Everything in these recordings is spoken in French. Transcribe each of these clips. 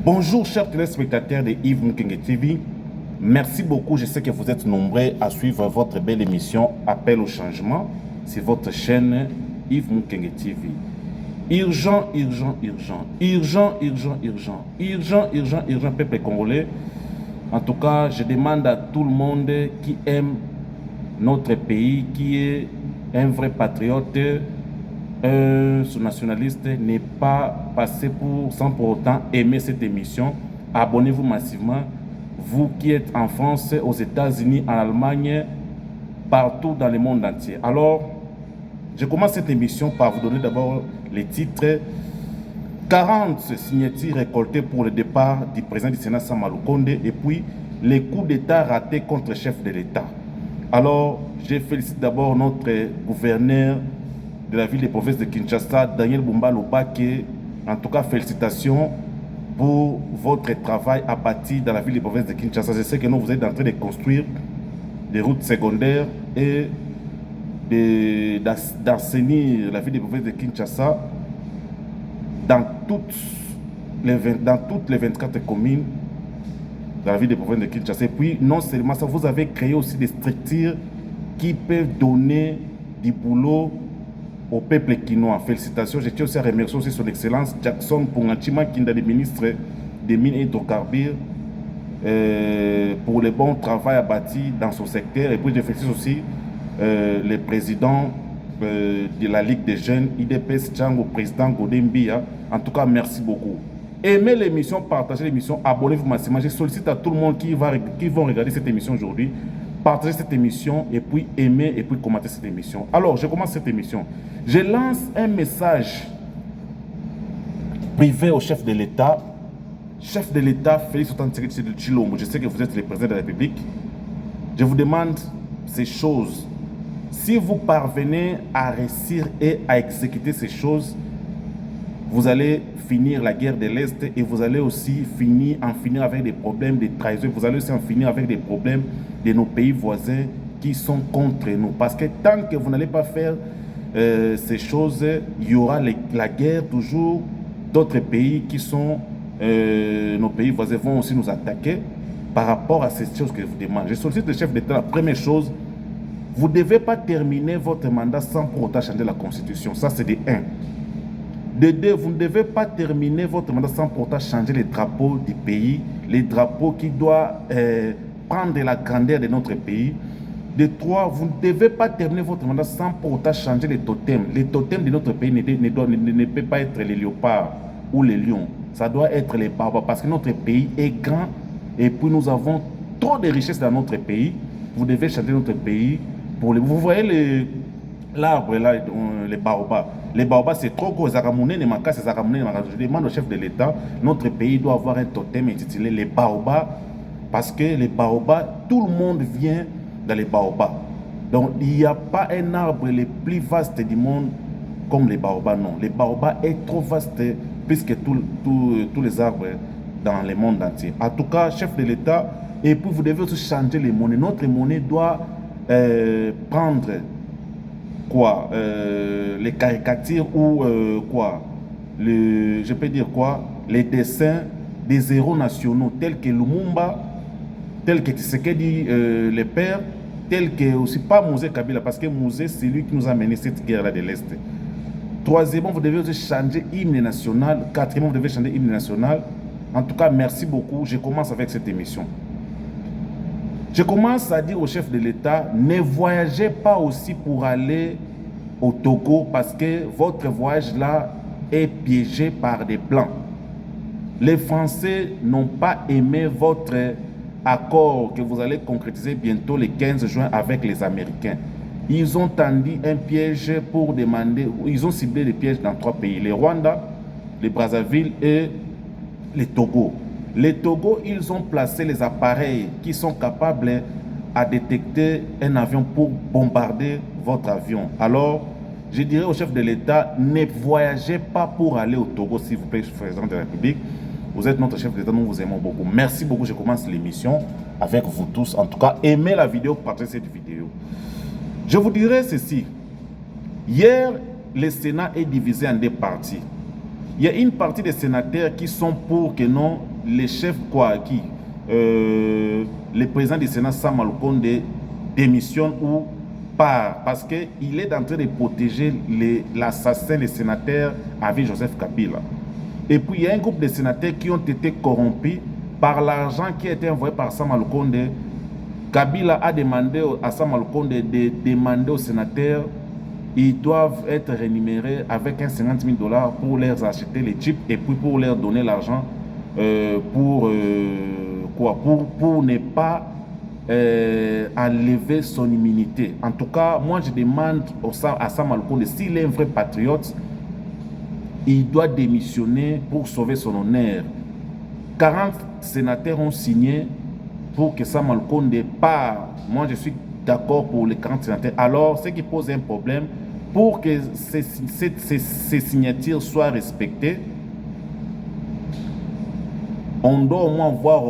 Bonjour chers téléspectateurs de Yves Mukenge TV. Merci beaucoup, je sais que vous êtes nombreux à suivre votre belle émission Appel au changement sur votre chaîne Yves Mukenge TV. Urgent, urgent, urgent, urgent, urgent, urgent, urgent, urgent, urgent, peuple congolais. En tout cas, je demande à tout le monde qui aime notre pays, qui est un vrai patriote, ce nationaliste, n'est pas passé sans pour autant aimer cette émission. Abonnez-vous massivement. Vous qui êtes en France, aux États-Unis, en Allemagne, partout dans le monde entier. Alors, je commence cette émission par vous donner d'abord les titres. 40 signatures récoltées pour le départ du président du Sénat Sama Lukonde et puis les coups d'État ratés contre le chef de l'État. Alors, je félicite d'abord notre gouverneur de la ville et province de Kinshasa, Daniel Bumba Lobake. En tout cas, félicitations pour votre travail abattu dans la ville et province de Kinshasa. Je sais que vous êtes en train de construire des routes secondaires et d'assainir la ville et province de Kinshasa dans toutes les 24 communes dans la ville de province de Kinshasa. Et puis, non seulement ça, vous avez créé aussi des structures qui peuvent donner du boulot au peuple quinois. Félicitations. Je tiens aussi à remercier aussi son excellence Jackson Pongachima, qui est le ministre des Mines et Hydrocarbures, pour le bon travail abattu dans son secteur. Et puis, je félicite aussi le président de la Ligue des Jeunes, IDPS Django, président Godembia. En tout cas, merci beaucoup. Aimez l'émission, partagez l'émission, abonnez-vous massivement. Je sollicite à tout le monde qui vont regarder cette émission aujourd'hui, partagez cette émission et puis aimez et puis commentez cette émission. Alors, je commence cette émission. Je lance un message privé au chef de l'État. Chef de l'État, Félix Antoine Tshilombo, je sais que vous êtes le président de la République. Je vous demande ces choses. Si vous parvenez à réussir et à exécuter ces choses, vous allez finir la guerre de l'Est et vous allez aussi en finir avec des problèmes de trahison. Vous allez aussi en finir avec des problèmes de nos pays voisins qui sont contre nous. Parce que tant que vous n'allez pas faire ces choses, il y aura la guerre toujours. D'autres pays qui sont nos pays voisins vont aussi nous attaquer par rapport à ces choses que je vous demande. Je sollicite le chef d'État. La première chose, vous ne devez pas terminer votre mandat sans pour autant changer la Constitution. Ça, c'est de 1. De 2, vous ne devez pas terminer votre mandat sans pour autant changer les drapeaux du pays, les drapeaux qui doivent prendre la grandeur de notre pays. De 3, vous ne devez pas terminer votre mandat sans pour autant changer les totems. Les totems de notre pays ne peuvent pas être les léopards ou les lions. Ça doit être les barbares parce que notre pays est grand et puis nous avons trop de richesses dans notre pays. Vous devez changer notre pays. Vous voyez l'arbre là, les baobabs. Les baobabs, c'est trop gros. Je demande au chef de l'État, notre pays doit avoir un totem intitulé les baobabs, parce que les baobabs, tout le monde vient dans les baobabs. Donc, il n'y a pas un arbre le plus vaste du monde comme les baobabs, non. Les baobabs est trop vaste plus que tous les arbres dans le monde entier. En tout cas, chef de l'État, et puis vous devez aussi changer les monnaies. Notre monnaie doit prendre quoi, les caricatures ou quoi, je peux dire quoi, les dessins des héros nationaux tels que Lumumba, tels que Tshisekedi le père, tels que aussi pas Mouzé Kabila, parce que Mouzé c'est lui qui nous a mené cette guerre-là de l'Est. Troisièmement, vous devez aussi changer l'hymne national. Quatrièmement, vous devez changer l'hymne national. En tout cas, merci beaucoup. Je commence avec cette émission. Je commence à dire au chef de l'État, ne voyagez pas aussi pour aller au Togo parce que votre voyage là est piégé par des plans. Les Français n'ont pas aimé votre accord que vous allez concrétiser bientôt le 15 juin avec les Américains. Ils ont tendu un piège pour demander, ils ont ciblé des pièges dans 3 pays, le Rwanda, le Brazzaville et le Togo. Les Togo, ils ont placé les appareils qui sont capables à détecter un avion pour bombarder votre avion. Alors, je dirais au chef de l'État, ne voyagez pas pour aller au Togo, s'il vous plaît, président de la République. Vous êtes notre chef d'État, nous vous aimons beaucoup. Merci beaucoup, je commence l'émission avec vous tous. En tout cas, aimez la vidéo, partagez cette vidéo. Je vous dirais ceci. Hier, le Sénat est divisé en 2 parties. Il y a une partie des sénateurs qui sont pour que non, les chefs, le président du Sénat, Sam Alkonde, démissionne ou part, parce qu'il est en train de protéger l'assassin, le sénateur avec Joseph Kabila. Et puis il y a un groupe de sénateurs qui ont été corrompus par l'argent qui a été envoyé par Sam Alkonde. Kabila a demandé à Sam Alkonde de demander aux sénateurs, ils doivent être rémunérés avec un 50 000 $ pour leur acheter les chips et puis pour leur donner l'argent pour ne pas enlever son immunité. En tout cas, moi je demande à Sam Alkonde, s'il est un vrai patriote, il doit démissionner pour sauver son honneur. 40 sénateurs ont signé pour que Sam Alkonde part. Moi je suis d'accord pour les 40 sénateurs. Alors, ce qui pose un problème, pour que ces signatures soient respectées, on doit au moins voir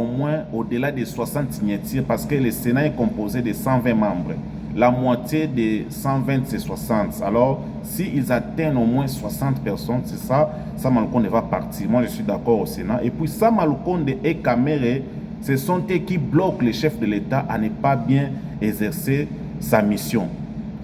au-delà de 60 signatures, parce que le Sénat est composé de 120 membres. La moitié de 120, c'est 60. Alors, s'ils atteignent au moins 60 personnes, c'est ça, Sam Alkonde va partir. Moi, je suis d'accord au Sénat. Et puis, Sam Alkonde et Kamere, ce sont eux qui bloquent les chefs de l'État à ne pas bien exercer sa mission.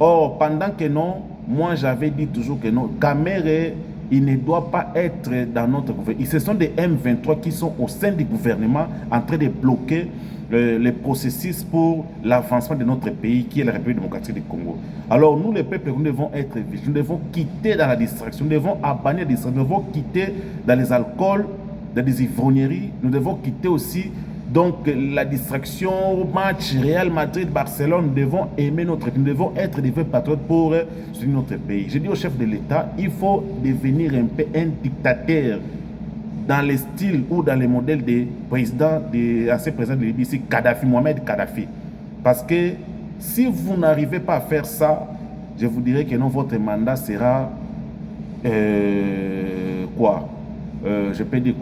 Or, pendant que non, moi j'avais dit toujours que non, Kamere, il ne doit pas être dans notre gouvernement. Ce sont des M23 qui sont au sein du gouvernement en train de bloquer le processus pour l'avancement de notre pays, qui est la République démocratique du Congo. Alors nous, les peuples, nous devons être vigilants, nous devons quitter dans la distraction, nous devons abandonner la distraction, nous devons quitter dans les alcools, dans les ivrogneries, nous devons quitter aussi donc la distraction, match Real Madrid, Barcelone. Nous devons aimer notre pays, nous devons être des vrais patriotes pour soutenir notre pays. Je dis au chef de l'État, il faut devenir un peu un dictateur dans le style ou dans le modèle des présidents, des anciens présidents de Libye, ici Kadhafi, Mohamed Kadhafi. Parce que si vous n'arrivez pas à faire ça, je vous dirais que non, votre mandat sera je peux dire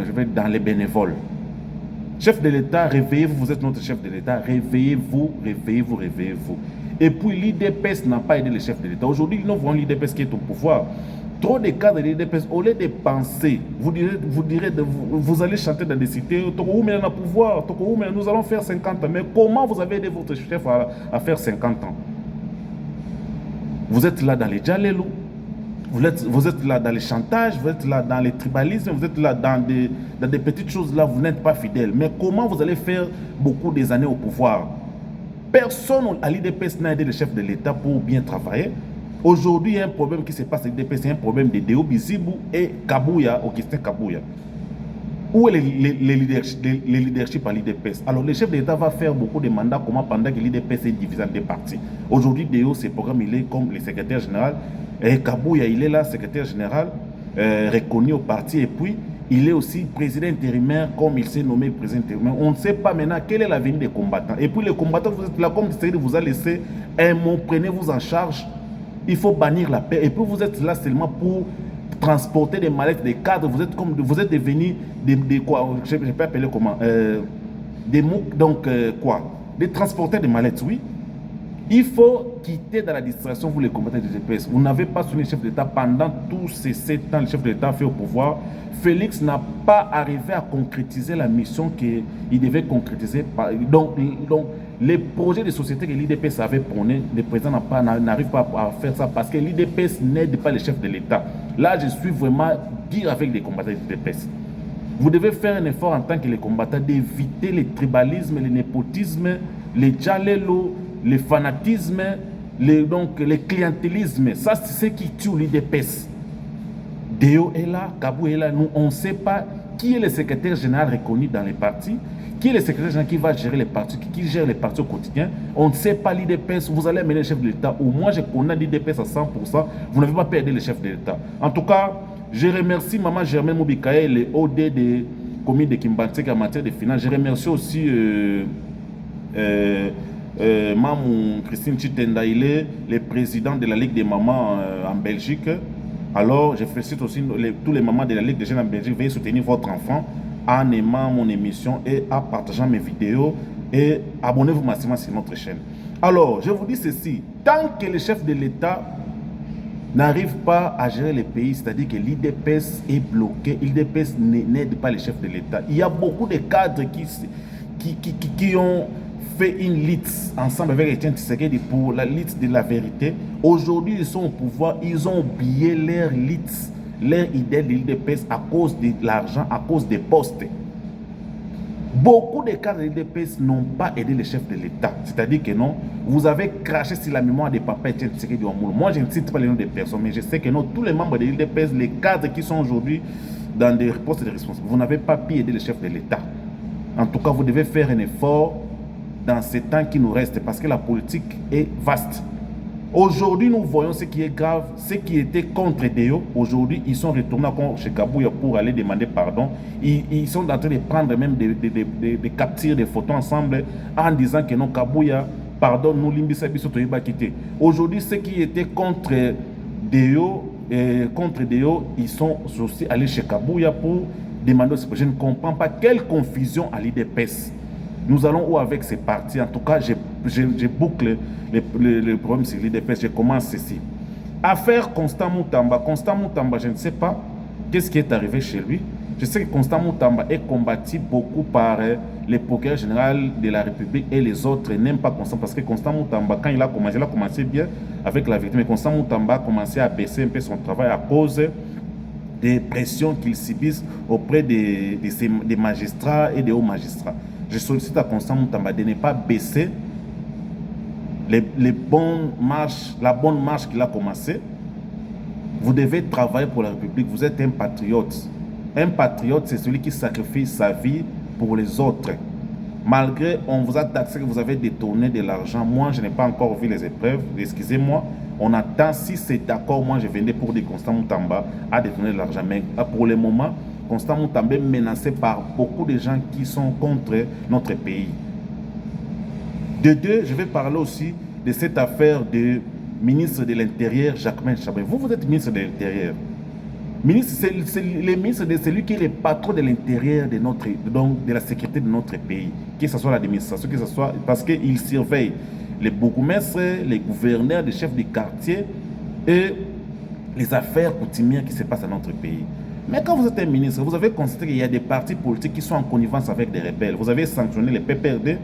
je vais dans les bénévoles. Chef de l'État, réveillez-vous, vous êtes notre chef de l'État, réveillez-vous, réveillez-vous, réveillez-vous. Et puis l'IDPS n'a pas aidé le chef de l'État. Aujourd'hui, nous voyons l'IDPS qui est au pouvoir. Trop de cadres de l'IDPS, au lieu de penser, vous allez chanter dans des cités, pouvoir, nous allons faire 50 ans. Mais comment vous avez aidé votre chef à faire 50 ans? Vous êtes là dans les Djalelou, vous êtes là dans les chantages, vous êtes là dans les tribalismes, vous êtes là dans des petites choses là, vous n'êtes pas fidèle. Mais comment vous allez faire beaucoup des années au pouvoir? Personne à l'IDPS n'a aidé le chef de l'État pour bien travailler. Aujourd'hui, il y a un problème qui se passe à l'IDPS, c'est un problème de Deo Bizibou et Kabouya, Augustin Kabouya. Où est le leadership à l'IDPS? Alors, le chef de l'État va faire beaucoup de mandats comment pendant que l'IDPS est divisé en deux parties. Aujourd'hui, Deo, ses programmes, il est comme le secrétaire général. Et Kabouya, il est là, secrétaire général, reconnu au parti. Et puis, il est aussi président intérimaire, comme il s'est nommé président intérimaire. On ne sait pas maintenant quel est l'avenir des combattants. Et puis, les combattants, vous êtes là, comme vous a laissé un mot, prenez-vous en charge. Il faut bannir la paix. Et puis, vous êtes là seulement pour transporter des mallettes, des cadres. Vous êtes devenus des quoi? Je ne sais pas appeler comment. Des mots, donc, des transporteurs de mallettes, oui. Il faut quitter dans la distraction, vous les combattants du GPS. Vous n'avez pas soutenu le chef d'État pendant tous ces 7 ans. Le chef d'État fait au pouvoir. Félix n'a pas arrivé à concrétiser la mission qu'il devait concrétiser. Donc, les projets de société que l'IDPS avait prôné, le président n'arrive pas à faire ça parce que l'IDPS n'aide pas le chef de l'État. Là, je suis vraiment dur avec les combattants du l'IDPS. Vous devez faire un effort en tant que les combattants d'éviter les tribalismes, les népotismes, les djalelo, le fanatisme, le clientélisme. Ça, c'est ce qui tue l'IDPS. Deo est là, Kabou est là. Nous, on ne sait pas qui est le secrétaire général reconnu dans les partis, qui est le secrétaire général qui va gérer les partis, qui gère les partis au quotidien. On ne sait pas l'IDPS. Vous allez amener le chef de l'État. Ou moi, je connais l'IDPS à 100%. Vous n'avez pas pu aider le chef de l'État. En tout cas, je remercie Maman Germaine Moubikaye, le OD de commune de Kimbantek en matière de finances. Je remercie aussi Mamou Christine Chitenda, il est le président de la Ligue des mamans en Belgique. Alors, je félicite aussi tous les mamans de la Ligue des jeunes en Belgique. Veuillez soutenir votre enfant en aimant mon émission et en partageant mes vidéos. Et abonnez-vous massivement sur notre chaîne. Alors, je vous dis ceci. Tant que le chef de l'État n'arrive pas à gérer le pays, c'est-à-dire que l'IDPS est bloqué, l'IDPS n'aide pas les chefs de l'État. Il y a beaucoup de cadres qui ont fait une liste ensemble avec Etienne Tshisekedi pour la liste de la vérité. Aujourd'hui, ils sont au pouvoir, ils ont oublié leur liste, leur idée de l'IDPS à cause de l'argent, à cause des postes. Beaucoup de cadres de l'IDPS n'ont pas aidé les chefs de l'État. C'est-à-dire que non, vous avez craché sur la mémoire des papas Etienne Tshisekedi Ouamoulou. Moi, je ne cite pas les noms des personnes, mais je sais que non, tous les membres de l'IDPS, les cadres qui sont aujourd'hui dans des postes de responsabilité, vous n'avez pas pu aider les chefs de l'État. En tout cas, vous devez faire un effort dans ces temps qui nous restent parce que la politique est vaste. Aujourd'hui, nous voyons ce qui est grave, ceux qui étaient contre Déo, aujourd'hui, ils sont retournés chez Kabouya pour aller demander pardon. Ils sont en train de prendre même des captures, des photos ensemble en disant que non, Kabouya, pardon, nous l'imbissa bisoto iba quitté. Aujourd'hui, ceux qui étaient contre Déo, ils sont aussi allés chez Kabouya pour demander. Je ne comprends pas quelle confusion à l'IDPS. Nous allons où avec ces partis? En tout cas, je boucle le problème sur l'IDPS. Je commence ceci. Affaire Constant Moutamba. Constant Moutamba, je ne sais pas qu'est-ce qui est arrivé chez lui. Je sais que Constant Moutamba est combattu beaucoup par les procureurs généraux de la République et les autres n'aiment pas Constant parce que Constant Moutamba, quand il a commencé bien avec la vérité, mais Constant Moutamba a commencé à baisser un peu son travail à cause des pressions qu'il subisse auprès des magistrats et des hauts magistrats. Je sollicite à Constant Moutamba de ne pas baisser la bonne marche qu'il a commencé. Vous devez travailler pour la République. Vous êtes un patriote. Un patriote, c'est celui qui sacrifie sa vie pour les autres. Malgré, on vous a taxé que vous avez détourné de l'argent. Moi, je n'ai pas encore vu les épreuves. Excusez-moi. On attend, si c'est d'accord, moi je venais pour dire Constant Moutamba a détourné de l'argent. Mais pour le moment, Constant Moutamba est menacé par beaucoup de gens qui sont contre notre pays. De deux, je vais parler aussi de cette affaire de ministre de l'Intérieur, Jacquemain Chabin. Vous êtes ministre de l'Intérieur. Le ministre, c'est celui qui est le patron de l'intérieur de la sécurité de notre pays. Que ce soit l'administration, que ce soit parce qu'il surveille les bourgmestres, les gouverneurs, les chefs de quartier et les affaires coutumières qui se passent dans notre pays. Mais quand vous êtes un ministre, vous avez constaté qu'il y a des partis politiques qui sont en connivence avec des rebelles. Vous avez sanctionné les PPRD,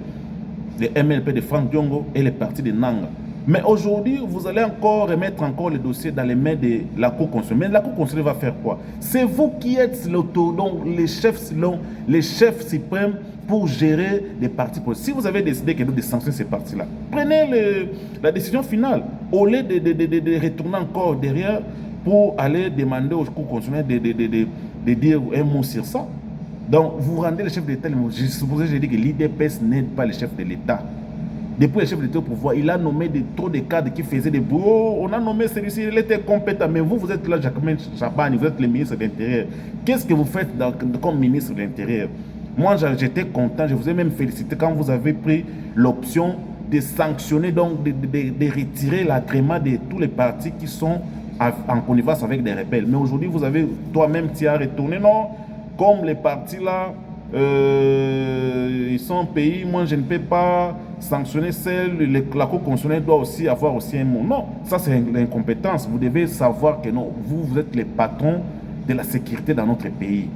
les MLP de Franck Diongo et les partis de Nanga. Mais aujourd'hui, vous allez encore remettre le dossier dans les mains de la Cour constitutionnelle. Mais la Cour constitutionnelle va faire quoi? C'est vous qui êtes les chefs suprêmes pour gérer les partis politiques. Si vous avez décidé de sanctionner ces partis-là, prenez la décision finale. Au lieu de retourner encore derrière pour aller demander aux Cour constitutionnelle de dire un mot sur ça. Donc, vous rendez le chef de l'État. J'ai dit que l'IDPS n'aide pas les chefs de l'État. Depuis le chef de l'État au pouvoir, il a nommé trop de cadres qui faisaient des boulots. On a nommé celui-ci, il était compétent. Mais vous êtes là, Jacquemain Chabani, vous êtes le ministre de l'Intérieur. Qu'est-ce que vous faites comme ministre de l'Intérieur? Moi, j'étais content, je vous ai même félicité quand vous avez pris l'option de sanctionner, donc de retirer l'agrément de tous les partis qui sont en connivence avec des rebelles. Mais aujourd'hui, vous avez toi-même, tu as retourné, non? Comme les partis là, ils sont payés, moi je ne peux pas sanctionner celle, la Cour constitutionnelle doit aussi avoir aussi un mot. Non, ça c'est l'incompétence. Vous devez savoir que non, vous êtes les patrons de la sécurité dans notre pays.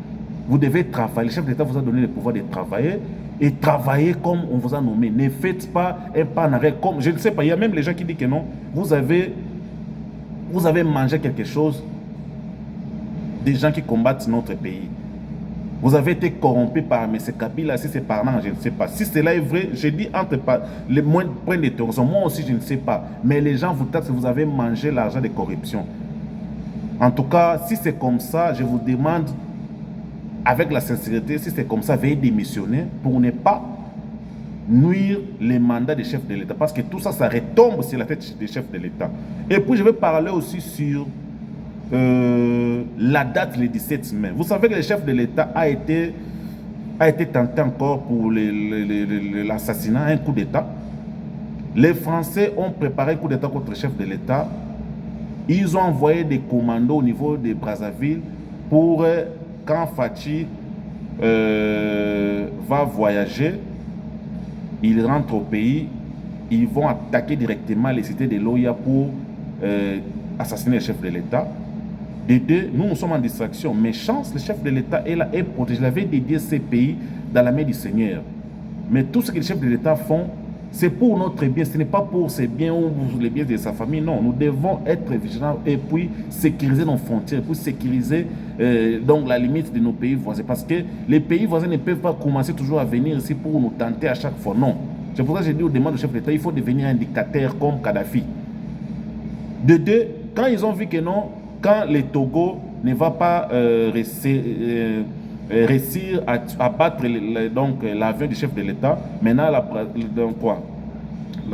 Vous devez travailler. Le chef d'État vous a donné le pouvoir de travailler et travailler comme on vous a nommé. Ne faites pas un pas en arrière comme, je ne sais pas, il y a même les gens qui disent que non, vous avez mangé quelque chose des gens qui combattent notre pays. Vous avez été corrompu par M. Kabila, si c'est par là, je ne sais pas. Si cela est vrai, je dis entre les moins points de terrorisme. Moi aussi, je ne sais pas. Mais les gens vous taxent que vous avez mangé l'argent de corruption. En tout cas, si c'est comme ça, je vous demande, avec la sincérité, si c'est comme ça, veuillez démissionner pour ne pas nuire les mandats des chefs de l'État. Parce que tout ça, ça retombe sur la tête des chefs de l'État. Et puis, je vais parler aussi sur la date, le 17 mai. Vous savez que le chef de l'État a été tenté encore pour l'assassinat, un coup d'État. Les Français ont préparé un coup d'État contre le chef de l'État. Ils ont envoyé des commandos au niveau de Brazzaville pour, quand Fachi va voyager, il rentre au pays, ils vont attaquer directement les cités de Loya pour assassiner le chef de l'État. De deux, nous sommes en distraction. Mais chance, le chef de l'État est là et protégé. Il avait dédié ces pays dans la main du Seigneur. Mais tout ce que les chefs de l'État font, c'est pour notre bien. Ce n'est pas pour ses biens ou les biens de sa famille. Non, nous devons être vigilants et puis sécuriser nos frontières, puis sécuriser donc la limite de nos pays voisins. Parce que les pays voisins ne peuvent pas commencer toujours à venir ici pour nous tenter à chaque fois. Non. C'est pour ça que j'ai dit aux demandes du chef de l'État, il faut devenir un dictateur comme Kadhafi. De deux, quand ils ont vu que non, quand le Togo ne va pas réussir à battre l'avion du chef de l'État, maintenant la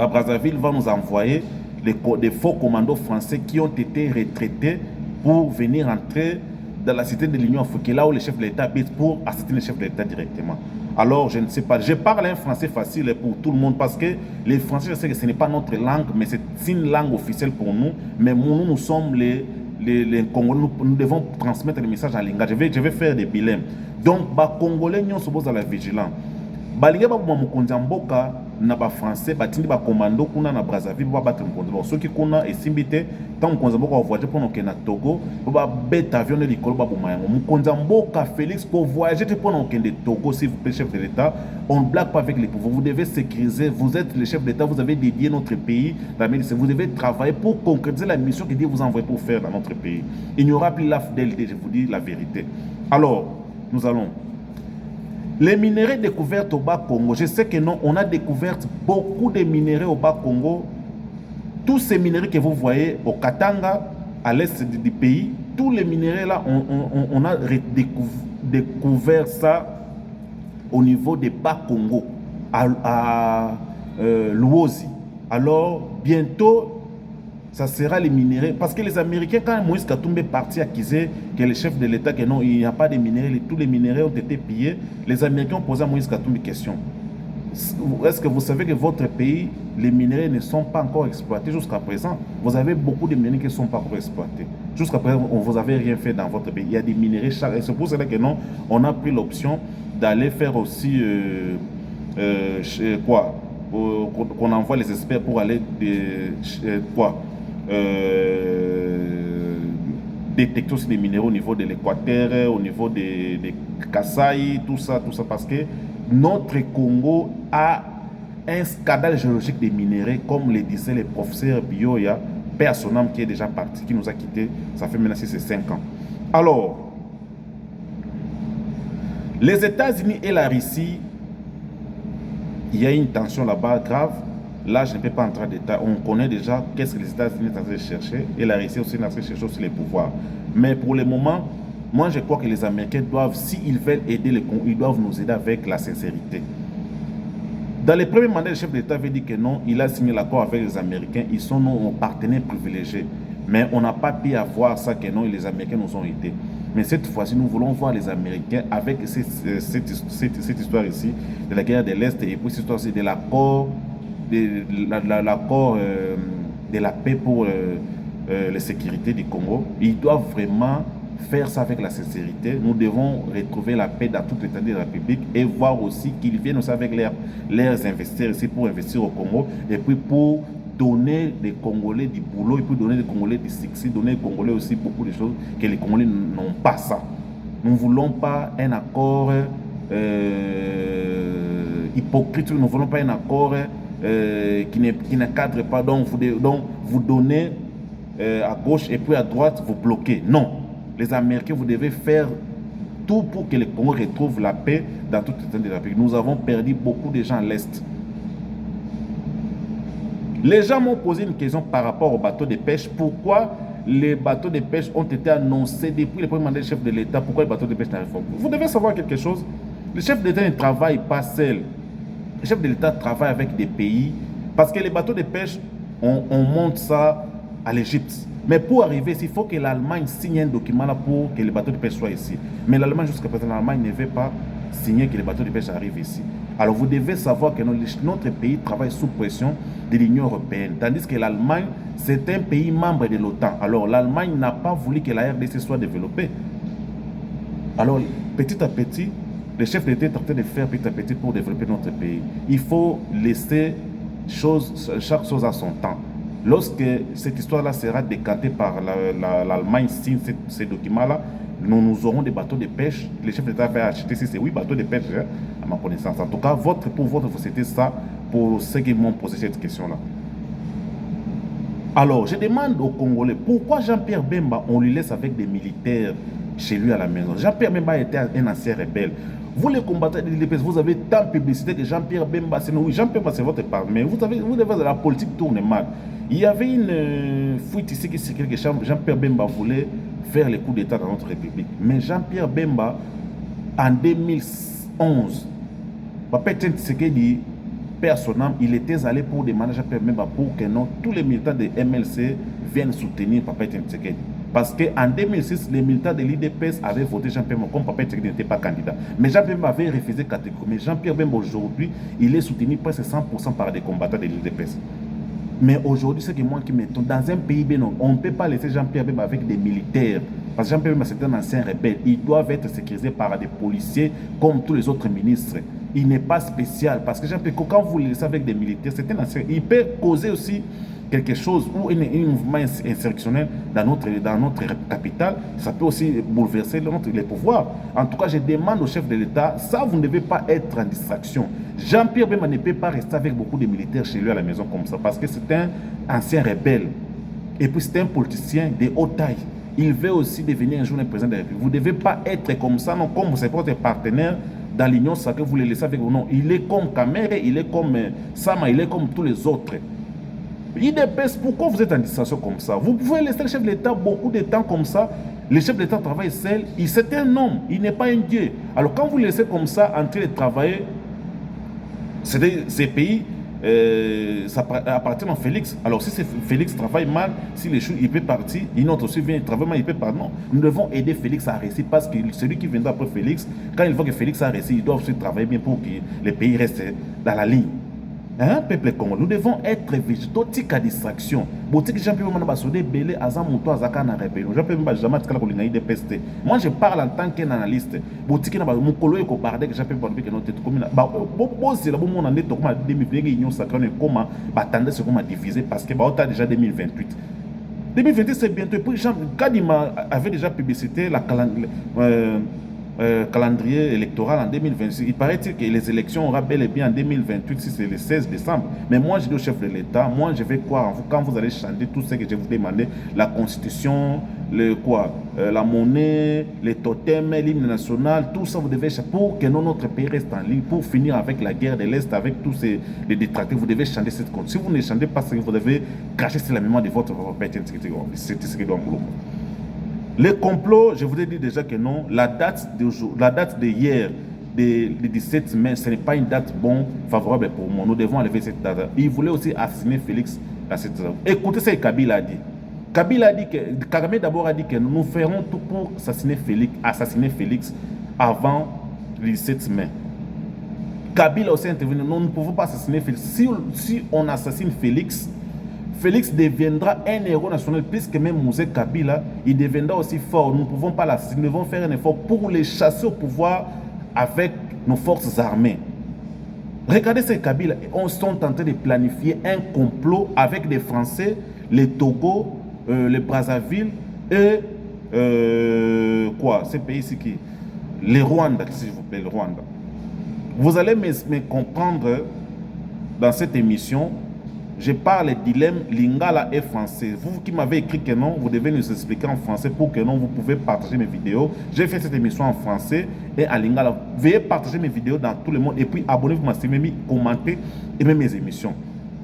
Brazzaville va nous envoyer des faux commandos français qui ont été retraités pour venir entrer dans la cité de l'Union africaine, là où le chef de l'État habite, pour assassiner le chef de l'État directement. Alors, je ne sais pas. Je parle un français facile pour tout le monde parce que les Français, je sais que ce n'est pas notre langue, mais c'est une langue officielle pour nous. Mais nous sommes les Congolais, nous devons transmettre les messages en langage. Je vais faire des bilans. Donc, les Congolais, nous sommes dans la vigilance. Les Congolais, na ba français batindi ba commando kuna na Brazzaville ba battre mkondo soki kuna esimbite tant mkonza mboka voyager pour na Togo ba bet avion de likolo ba bomayango mkonza mboka Félix pour voyager pour na de Togo. S'il vous plaît, chef de l'État, on ne blague pas avec les pouvoirs. Vous devez sécuriser, vous êtes le chef d'État, vous avez dédié notre pays, vous devez travailler pour concrétiser la mission que Dieu vous envoie pour faire dans notre pays. Il n'y aura plus la fidélité, je vous dis la vérité. Alors, nous allons les minéraux découverts au Bas-Congo. Je sais que non, on a découvert beaucoup de minéraux au Bas-Congo. Tous ces minéraux que vous voyez au Katanga, à l'est du pays, tous les minéraux là, on a découvert ça au niveau des Bas-Congo, à Luozi. Alors, bientôt, ça sera les minéraux. Parce que les Américains, quand Moïse Katumbi est parti accuser que le chef de l'État, que non, il n'y a pas de minéraux, tous les minéraux ont été pillés, les Américains ont posé à Moïse Katumbi une question. Est-ce que vous savez que votre pays, les minéraux ne sont pas encore exploités jusqu'à présent? Vous avez beaucoup de minéraux qui ne sont pas encore exploités. Jusqu'à présent, vous n'avez rien fait dans votre pays. Il y a des minéraux chers. Et c'est pour cela que non, on a pris l'option d'aller faire aussi qu'on envoie les experts pour aller détecter aussi des minéraux au niveau de l'Équateur, au niveau des Kasaï, tout ça, parce que notre Congo a un scandale géologique des minéraux, comme le disait le professeur Bioya, paix à son âme, qui est déjà parti, qui nous a quittés, ça fait maintenant 5 ans. Alors, les États-Unis et la Russie, il y a une tension là-bas grave. Là, je ne peux pas entrer en détail. On connaît déjà qu'est-ce que les États-Unis sont en train de chercher et la Russie aussi est en train de chercher aussi les pouvoirs. Mais pour le moment, moi, je crois que les Américains doivent, s'ils veulent aider les Congolais, ils doivent nous aider avec la sincérité. Dans les premiers mandats, le chef d'État avait dit que non, il a signé l'accord avec les Américains. Ils sont nos partenaires privilégiés. Mais on n'a pas pu avoir ça que non, les Américains nous ont aidés. Mais cette fois-ci, nous voulons voir les Américains avec cette histoire ici, de la guerre de l'Est et puis cette histoire aussi de l'accord l'accord de la paix pour la sécurité du Congo. Ils doivent vraiment faire ça avec la sincérité. Nous devons retrouver la paix dans toute l'étendue de la République et voir aussi qu'ils viennent aussi avec leurs investisseurs ici pour investir au Congo et puis pour donner des Congolais du boulot et puis donner des Congolais du succès, donner aux Congolais aussi beaucoup de choses que les Congolais n'ont pas ça. Nous ne voulons pas un accord hypocrite, nous ne voulons pas un accord qui ne cadre pas, donc vous donnez à gauche et puis à droite, vous bloquez. Non. Les Américains, vous devez faire tout pour que le Congo retrouve la paix dans toute l'étendue de la République. Nous avons perdu beaucoup de gens à l'Est. Les gens m'ont posé une question par rapport aux bateaux de pêche. Pourquoi les bateaux de pêche ont été annoncés depuis le premier mandat du chef de l'État? Pourquoi les bateaux de pêche n'arrivent pas? Vous devez savoir quelque chose. Le chef de l'État ne travaille pas seul. Le chef de l'État travaille avec des pays. Parce que les bateaux de pêche, on monte ça à l'Égypte. Mais pour arriver ici, il faut que l'Allemagne signe un document là pour que les bateaux de pêche soient ici. Mais l'Allemagne, jusqu'à présent, l'Allemagne ne veut pas signer que les bateaux de pêche arrivent ici. Alors vous devez savoir que notre pays travaille sous pression de l'Union européenne. Tandis que l'Allemagne, c'est un pays membre de l'OTAN. Alors l'Allemagne n'a pas voulu que la RDC soit développée. Alors petit à petit, le chef d'État est en train de faire petit à petit pour développer notre pays. Il faut laisser chaque chose à son temps. lorsque cette histoire-là sera décantée par l'Allemagne, signe ces documents-là, nous aurons des bateaux de pêche. Les chefs d'État avaient acheté ces 8 bateaux de pêche, hein, à ma connaissance. En tout cas, pour votre société, ça, pour ceux qui m'ont posé cette question-là. Alors, je demande aux Congolais, pourquoi Jean-Pierre Bemba, on lui laisse avec des militaires chez lui à la maison? Jean-Pierre Bemba était un ancien rebelle. Vous les combattants de l'IDPS, vous avez tant de publicité que Jean-Pierre Bemba, c'est oui, Jean-Pierre Bemba, c'est votre part, mais vous avez la politique tourne mal. Il y avait une fuite ici qui circulait que Jean-Pierre Bemba voulait faire les coups d'État dans notre République. Mais Jean-Pierre Bemba, en 2011, Papa Etienne Tshisekedi, personnel, il était allé pour demander à Jean-Pierre Bemba pour que non, tous les militants de MLC viennent soutenir Papa Etienne Tshisekedi. Parce qu'en 2006, les militants de l'IDPS avaient voté Jean-Pierre Bemba comme Papa Etienne Tshisekedi n'était pas candidat. Mais Jean-Pierre Bemba avait refusé catégoriquement. Mais Jean-Pierre Bemba aujourd'hui, il est soutenu presque 100% par des combattants de l'IDPS. Mais aujourd'hui, ce qui moi qui m'étonne, dans un pays bénin, on ne peut pas laisser Jean-Pierre Bemba avec des militaires. Parce que Jean-Pierre Bemba, c'est un ancien rebelle. Ils doivent être sécurisés par des policiers comme tous les autres ministres. Il n'est pas spécial. Parce que Jean-Pierre, quand vous le laissez avec des militaires, c'est un ancien. Il peut causer aussi quelque chose ou un mouvement insurrectionnel dans notre capitale. Ça peut aussi bouleverser les pouvoirs. En tout cas, je demande au chef de l'État, ça, vous ne devez pas être en distraction. Jean-Pierre Bemba ne peut pas rester avec beaucoup de militaires chez lui à la maison comme ça, parce que c'est un ancien rebelle. Et puis c'est un politicien de haute taille. Il veut aussi devenir un jour un président de la République. Vous ne devez pas être comme ça, non, comme c'est votre partenaire dans l'Union sacrée, vous le laissez avec vous. Non, il est comme Kamere, il est comme Sama, il est comme tous les autres. IDPS, pourquoi vous êtes en distraction comme ça? Vous pouvez laisser le chef de l'État beaucoup de temps comme ça. Le chef de l'État travaille seul. C'est un homme, il n'est pas un dieu. Alors quand vous le laissez comme ça en train de travailler, ces pays, ça appartient à Félix. Alors si Félix travaille mal, si les choses, il peut partir, une autre aussi vient travailler mal, il peut partir. Non, nous devons aider Félix à réussir parce que celui qui viendra après Félix, quand il voit que Félix a réussi, il doit aussi travailler bien pour que les pays restent dans la ligne. Hein, peuple congolais, nous devons être végétaux, tic à distraction. Boutique Jean-Pierre Bemba basodé belé azam moto azaka na rébellion. Jean-Pierre Bemba jamais tika ko lingaï de peste. Moi je parle en tant qu'un analyste. Boutique na ba mukolo eko barde que Jean-Pierre Bemba que notre commune. Ba c'est là bon mon année to comme 2020 union sacrée comment ba tendance comment diviser parce que ba on a déjà 2028. 2028 c'est bientôt. Puis Jean Kadima avait déjà publicité la calendrier électoral en 2026. Il paraît que les élections auront bel et bien en 2028 si c'est le 16 décembre. Mais moi, je dis au chef de l'État, moi, je vais croire en vous quand vous allez chanter tout ce que je vous demandais, la constitution, la monnaie, les totems, l'hymne national, tout ça, vous devez chanter pour que notre pays reste en ligne, pour finir avec la guerre de l'Est, avec tous les détracteurs. Vous devez chanter cette constitution. Si vous ne chantez pas, vous devez cracher sur la mémoire de votre papa. C'est ce qui doit me. Les complots, je vous ai dit déjà que non, la date de hier, le 17 mai, ce n'est pas une date favorable pour moi. Nous devons enlever cette date. Il voulait aussi assassiner Félix à cette date. Écoutez ce que Kabila a dit. Kabila a dit que, Kagame d'abord a dit que nous ferons tout pour assassiner Félix avant le 17 mai. Kabila aussi intervenu. Nous ne pouvons pas assassiner Félix. Si on assassine Félix, Félix deviendra un héros national, puisque même Mouzé Kabila, il deviendra aussi fort. Nous ne pouvons pas l'assassiner, nous devons faire un effort pour les chasser au pouvoir avec nos forces armées. Regardez ces Kabila, on est en train de planifier un complot avec les Français, les Togo, les Brazzaville et ces pays ici qui les Rwanda, s'il vous plaît, le Rwanda. Vous allez me comprendre dans cette émission. Je parle des dilemmes lingala et français. Vous qui m'avez écrit que non, vous devez nous expliquer en français pour que non, vous pouvez partager mes vidéos. J'ai fait cette émission en français et en lingala. Veuillez partager mes vidéos dans tout le monde et puis abonnez-vous à ma chaîne, commentez et même mes émissions.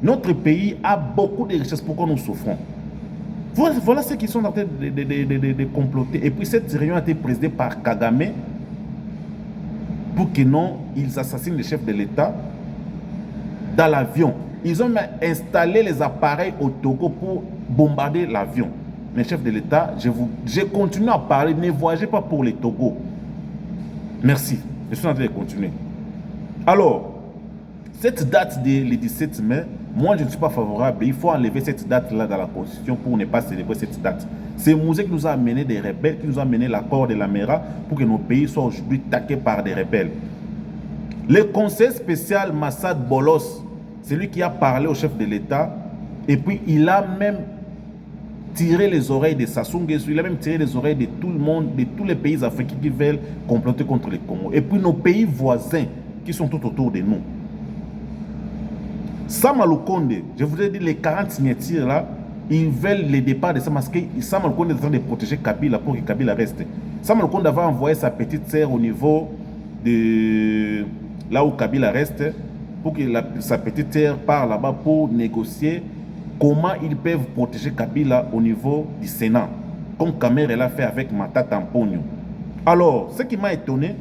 Notre pays a beaucoup de richesses. Pourquoi nous souffrons? Voilà ceux qui sont en train de comploter. Et puis cette réunion a été présidée par Kagame pour que non, ils assassinent le chef de l'État dans l'avion. Ils ont installé les appareils au Togo pour bombarder l'avion. Mais chef de l'État, je continue à parler. Ne voyagez pas pour les Togo. Merci. Je suis en train de continuer. Alors, cette date le 17 mai, moi je ne suis pas favorable. Il faut enlever cette date-là dans la Constitution pour ne pas célébrer cette date. C'est Mouzé qui nous a amené des rebelles, qui nous a amené l'accord de la Mera pour que nos pays soient aujourd'hui taqués par des rebelles. Le conseil spécial Massad Bolos, c'est lui qui a parlé au chef de l'État Et puis, il a même tiré les oreilles de Sassou Nguesso, il a même tiré les oreilles de tout le monde, de tous les pays africains qui veulent comploter contre le Congo. Et puis, nos pays voisins qui sont tout autour de nous. Sama Lukonde, je vous ai dit, les 40 signatures là, ils veulent le départ de ça parce que Sama Lukonde est en train de protéger Kabila pour que Kabila reste. Sama Lukonde avait envoyé sa petite sœur au niveau de là où Kabila reste pour que sa petite sœur part là-bas pour négocier comment ils peuvent protéger Kabila au niveau du Sénat, comme Kamer l'a fait avec Matata Mponyo. Alors, ce qui m'a étonné,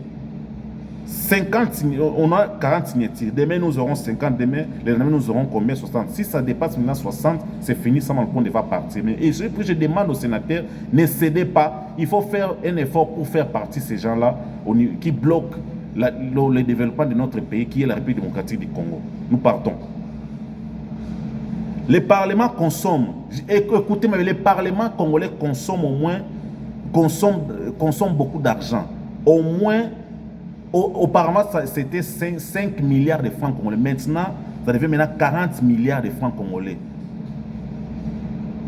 50, on a 40 signatures. Demain, nous aurons 50. Demain, les lendemain, nous aurons combien? 60. Si ça dépasse maintenant 60, c'est fini. Ça va partir. Et je demande aux sénateurs, ne cédez pas. Il faut faire un effort pour faire partie de ces gens-là qui bloquent le développement de notre pays, qui est la République démocratique du Congo. Nous partons. Les parlements consomment. Écoutez, mais les parlements congolais consomment au moins, consomment beaucoup d'argent. Au moins. Auparavant, c'était 5 milliards de francs congolais. Maintenant, ça devient maintenant 40 milliards de francs congolais.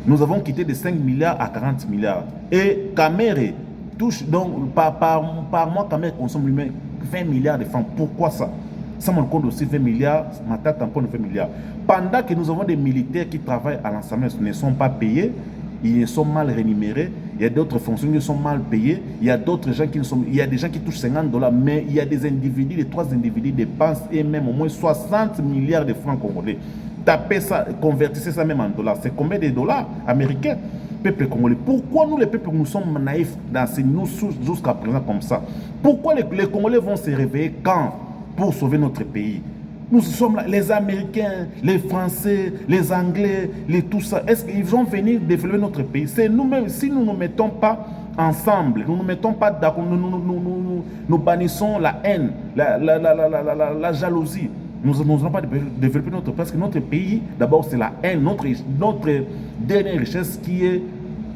Nous avons quitté de 5 milliards à 40 milliards. Et Kamere touche, donc par mois, Kamere consomme lui-même 20 milliards de francs. Pourquoi ça? Ça me compte aussi 20 milliards, Matata tampon de 20 milliards. Pendant que nous avons des militaires qui travaillent à l'ensemble, ne sont pas payés, ils sont mal rémunérés, il y a d'autres fonctionnaires qui sont mal payés, il y a d'autres gens qui ne sont... Il y a des gens qui touchent 50 $, mais il y a des individus, les 3 individus dépensent et même au moins 60 milliards de francs congolais. Tapez ça, convertissez ça même en dollars. C'est combien de dollars américains? Peuple congolais. Pourquoi nous, les peuples, nous sommes naïfs dans ces nous jusqu'à présent comme ça? Pourquoi les Congolais vont se réveiller quand? Pour sauver notre pays? Nous sommes là, les Américains, les Français, les Anglais, tout ça. Est-ce qu'ils vont venir développer notre pays? C'est nous-mêmes, si nous ne nous mettons pas ensemble, nous ne nous mettons pas d'accord, nous bannissons la haine, la jalousie. Nous n'allons pas développer notre pays parce que notre pays, d'abord, c'est la haine. Notre dernière richesse qui est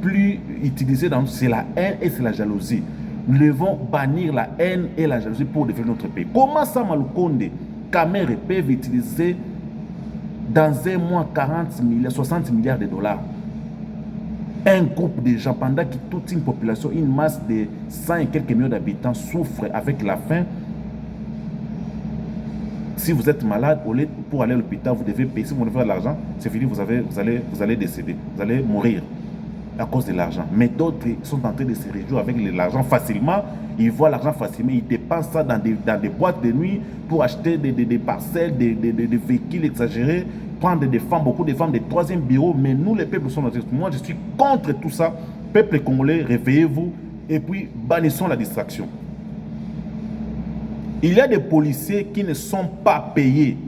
plus utilisée dans nous, c'est la haine et c'est la jalousie. Nous devons bannir la haine et la jalousie pour développer notre pays. Comment ça, Lukonde, Kamere peuvent utiliser dans un mois 40 milliards, 60 milliards de dollars? Un groupe de gens, pendant que toute une population, une masse de 100 et quelques millions d'habitants souffre avec la faim. Si vous êtes malade, pour aller à l'hôpital, vous devez payer. Si vous devez faire de l'argent, c'est fini, vous allez décéder, vous allez mourir à cause de l'argent. Mais d'autres sont en train de se réjouir avec l'argent facilement. Ils voient l'argent facilement, ils dépensent ça dans des boîtes de nuit pour acheter des parcelles, des véhicules exagérés, prendre des femmes, beaucoup de femmes des troisième bureaux. Mais nous, les peuples, sommes dans... Moi, je suis contre tout ça. Peuple congolais, réveillez-vous et puis bannissons la distraction. Il y a des policiers qui ne sont pas payés.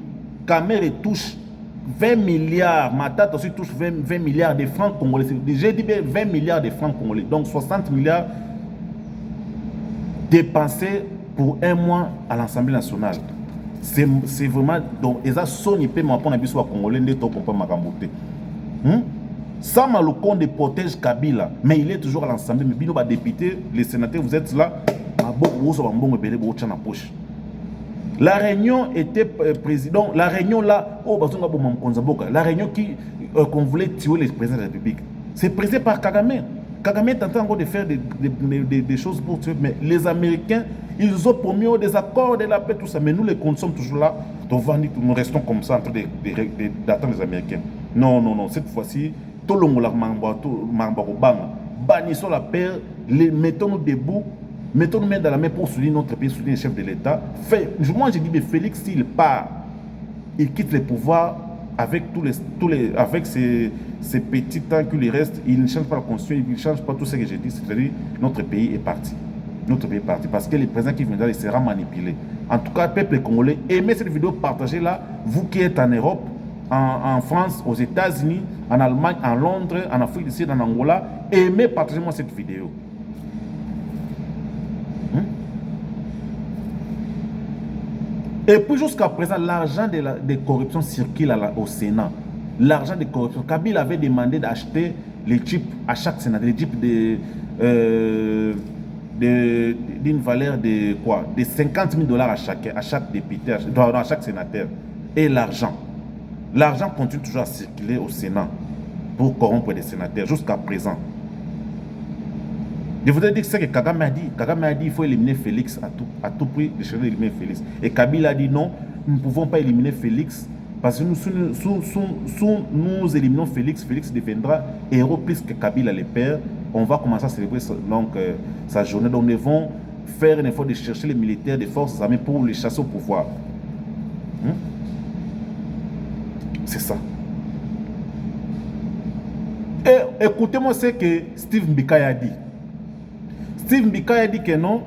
Kamere touche 20 milliards, Matata aussi touche 20 milliards de francs congolais. J'ai dit 20 milliards de francs congolais. Donc 60 milliards dépensés pour un mois à l'Assemblée nationale. C'est vraiment... Donc, ils ont sonné pour m'apprendre à bisou à Congolais, ne t'en comprends pas ma Sama Lukonde protège Kabila, mais il est toujours à l'Assemblée. Mais bino ba député, les sénateurs, vous êtes là. La Réunion était président. La Réunion là, la Réunion qu'on voulait tuer le président de la République. C'est présidé par Kagame. Kagame est en train de faire des choses pour tuer. Mais les Américains, ils ont promis des accords de la paix, tout ça. Mais nous, les comptes sommes toujours là. Donc, nous restons comme ça en train d'attendre les Américains. Non, non, non. Cette fois-ci, tout le monde bannissons la paix, mettons-nous debout. Mettons-nous dans la main pour soutenir notre pays, soutenir le chef de l'État. Moi, je dis, mais Félix, s'il part, il quitte le pouvoir avec avec ces petits temps qui lui restent, il ne change pas la constitution, il ne change pas tout ce que j'ai dit. C'est-à-dire, notre pays est parti. Notre pays est parti. Parce que le président qui viendra, il sera manipulé. En tout cas, peuple congolais, aimez cette vidéo, partagez-la. Vous qui êtes en Europe, en France, aux États-Unis, en Allemagne, en Londres, en Afrique du Sud, en Angola, aimez, partagez-moi cette vidéo. Et puis jusqu'à présent, l'argent de corruption circule au Sénat. L'argent de corruption. Kabila avait demandé d'acheter les jeeps à chaque sénateur. Les jeeps d'une valeur de quoi? De 50 000 $ à chaque député, à chaque sénateur. Et l'argent. L'argent continue toujours à circuler au Sénat pour corrompre les sénateurs jusqu'à présent. Je voudrais dire ce que Kagame a dit. Kagame a dit qu'il faut éliminer Félix à tout prix, de chercher d'éliminer Félix. Et Kabila a dit non, nous ne pouvons pas éliminer Félix parce que nous éliminons Félix, Félix deviendra héros plus que Kabila le père. On va commencer à célébrer donc, sa journée. Donc nous devons faire un effort de chercher les militaires des forces armées pour les chasser au pouvoir. C'est ça. Et écoutez-moi ce que Steve Mbika a dit. Steve Mbika a dit que non,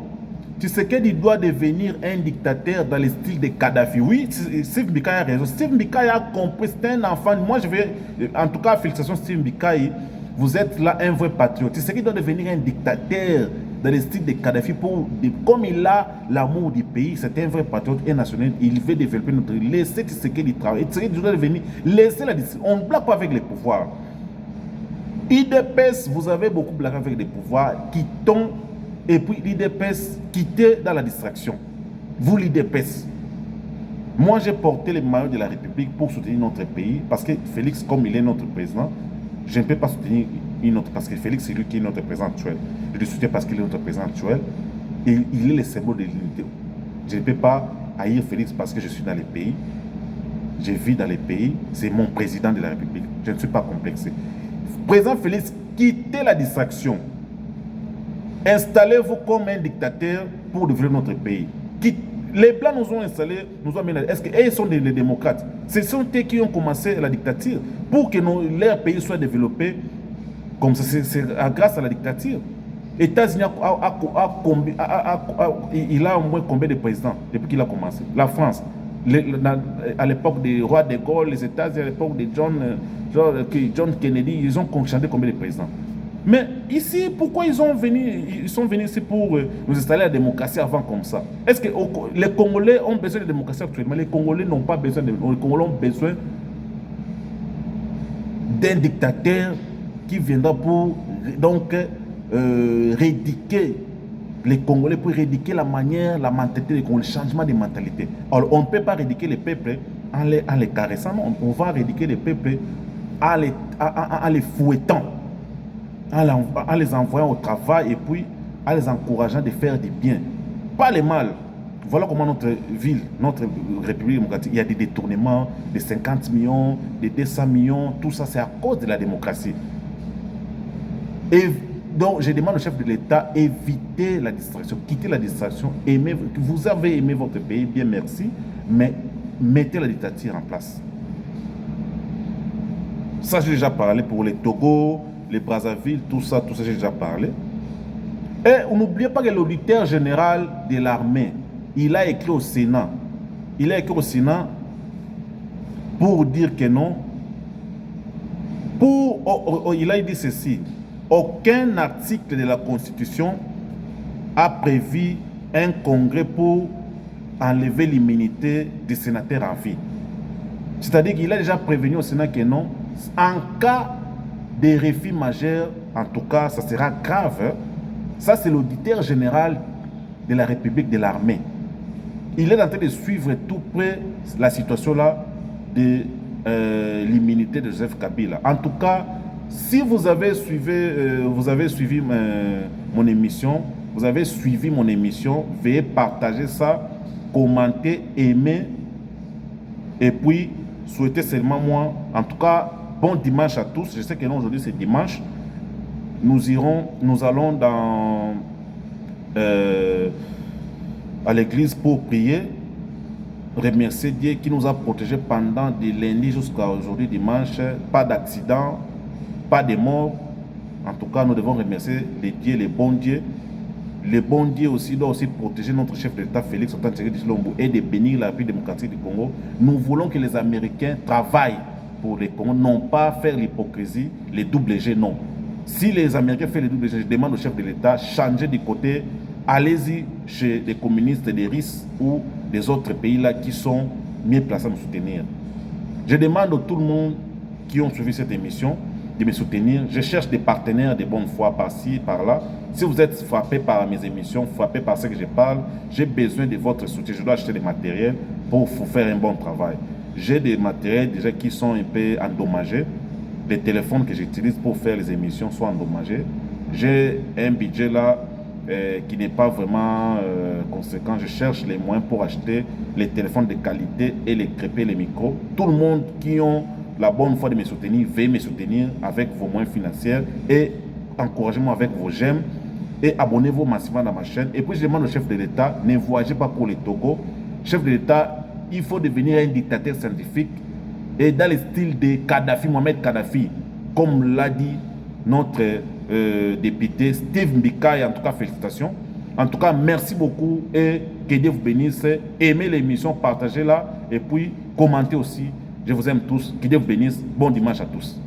Tshisekedi doit devenir un dictateur dans le style de Kadhafi. Oui, Steve Mbika a raison. Steve Mbika a compris, c'est un enfant. Moi, je vais, en tout cas, félicitations Steve Mbika. Vous êtes là un vrai patriote. Tshisekedi doit devenir un dictateur dans le style de Kadhafi. Comme il a l'amour du pays, c'est un vrai patriote et national. Il veut développer notre... Laissez Tshisekedi travailler. Tshisekedi doit devenir... Laissez la discipline. On ne blague pas avec les pouvoirs. IDPS, vous avez beaucoup blagué avec les pouvoirs. Quittons. Et puis l'IDPS quittez dans la distraction. Vous l'IDPS. Moi j'ai porté les maillots de la République pour soutenir notre pays parce que Félix, comme il est notre président, je ne peux pas soutenir une autre parce que Félix c'est lui qui est notre président actuel. Je le soutiens parce qu'il est notre président actuel et il est le symbole de l'unité. Je ne peux pas haïr Félix parce que je suis dans les pays. Je vis dans les pays. C'est mon président de la République. Je ne suis pas complexé. Président Félix, quittez la distraction. Installez-vous comme un dictateur pour devenir notre pays. Les Blancs nous ont installés, nous ont mis. Est-ce qu'ils sont des démocrates? Ce sont eux qui ont commencé la dictature pour que leur pays soit développé comme ça. C'est grâce à la dictature. États-Unis il a au moins combien de présidents depuis qu'il a commencé? La France, à l'époque des rois de Gaulle, les États-Unis, à l'époque de John Kennedy, ils ont changé combien de présidents? Mais ici, pourquoi ils sont venus ici pour nous installer la démocratie avant comme ça? Est-ce que les Congolais ont besoin de démocratie actuellement? Les Congolais n'ont pas besoin les Congolais ont besoin d'un dictateur qui viendra pour donc rééduquer les Congolais, pour rééduquer la manière, la mentalité des Congolais, le changement de mentalité. Alors, on ne peut pas rééduquer les peuples en les caressant, non. On va rééduquer les peuples en les fouettant, en les envoyant au travail et puis en les encourageant de faire du bien, pas le mal. Voilà comment notre ville, notre République démocratique, il y a des détournements de 50 millions, de 200 millions, tout ça c'est à cause de la démocratie. Et donc je demande au chef de l'État, évitez la distraction, quittez la distraction, vous avez aimé votre pays, bien merci, mais mettez la dictature en place. Ça j'ai déjà parlé pour les Togo, les Brazzaville, tout ça j'ai déjà parlé. Et n'oubliez pas que l'auditeur général de l'armée, il a écrit au Sénat. Il a écrit au Sénat pour dire que non. Il a dit ceci. Aucun article de la Constitution a prévu un congrès pour enlever l'immunité des sénateurs en vie. C'est-à-dire qu'il a déjà prévenu au Sénat que non. En cas de refus majeur, en tout cas, ça sera grave. Hein? Ça, c'est l'auditeur général de la République de l'armée. Il est en train de suivre tout près la situation là de l'immunité de Joseph Kabila. En tout cas, si vous avez suivi mon émission, veuillez partager ça, commenter, aimer et puis souhaiter seulement moi. En tout cas, bon dimanche à tous. Je sais que non, aujourd'hui c'est dimanche. Nous allons à l'église pour prier, remercier Dieu qui nous a protégés pendant de lundi jusqu'à aujourd'hui dimanche. Pas d'accident, pas de mort. En tout cas, nous devons remercier les dieux, les bons dieux. Les bons dieux aussi doivent aussi protéger notre chef d'État Félix Antoine Tshisekedi Tshilombo et de bénir la République démocratique du Congo. Nous voulons que les Américains travaillent pour les Congos, non pas faire l'hypocrisie, les double G, non. Si les Américains font les double G, je demande au chef de l'État, changez de côté, allez-y chez des communistes des RIS ou des autres pays là qui sont mieux placés à nous soutenir. Je demande à tout le monde qui ont suivi cette émission de me soutenir. Je cherche des partenaires de bonne foi par-ci, par-là. Si vous êtes frappé par mes émissions, frappé par ce que je parle, j'ai besoin de votre soutien. Je dois acheter des matériels pour faire un bon travail. j'ai des matériels déjà qui sont un peu endommagés. Les téléphones que j'utilise pour faire les émissions sont endommagés. J'ai un budget là qui n'est pas vraiment conséquent. Je cherche les moyens pour acheter les téléphones de qualité et les crêper les micros. Tout le monde qui ont la bonne foi de me soutenir, veuillez me soutenir avec vos moyens financiers et encouragez-moi avec vos j'aime et abonnez-vous massivement dans ma chaîne. Et puis je demande au chef de l'État, ne voyagez pas pour le Togo. Chef de l'État, il faut devenir un dictateur scientifique et dans le style de Kadhafi, Mohamed Kadhafi, comme l'a dit notre député Steve Mbika. En tout cas, félicitations. En tout cas, merci beaucoup et que Dieu vous bénisse. Aimez l'émission, partagez-la et puis commentez aussi. Je vous aime tous. Que Dieu vous bénisse. Bon dimanche à tous.